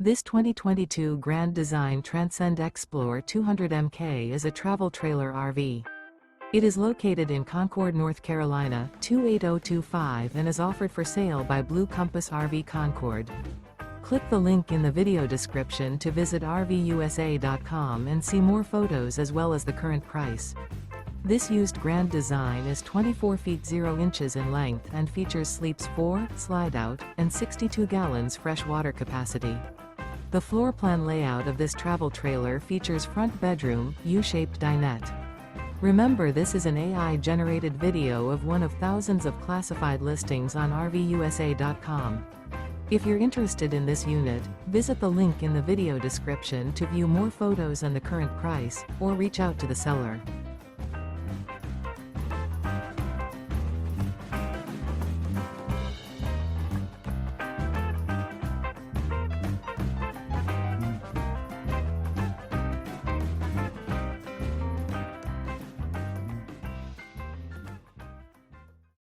This 2022 Grand Design Transcend Xplor 200 MK is a travel trailer RV. It is located in Concord, North Carolina, 28025 and is offered for sale by Blue Compass RV Concord. Click the link in the video description to visit RVUSA.com and see more photos as well as the current price. This used Grand Design is 24 feet 0 inches in length and features sleeps 4, Slideout, and 62 gallons fresh water capacity. The floor plan layout of this travel trailer features front bedroom, U-shaped dinette. Remember, this is an AI-generated video of one of thousands of classified listings on RVUSA.com. If you're interested in this unit, visit the link in the video description to view more photos and the current price, or reach out to the seller.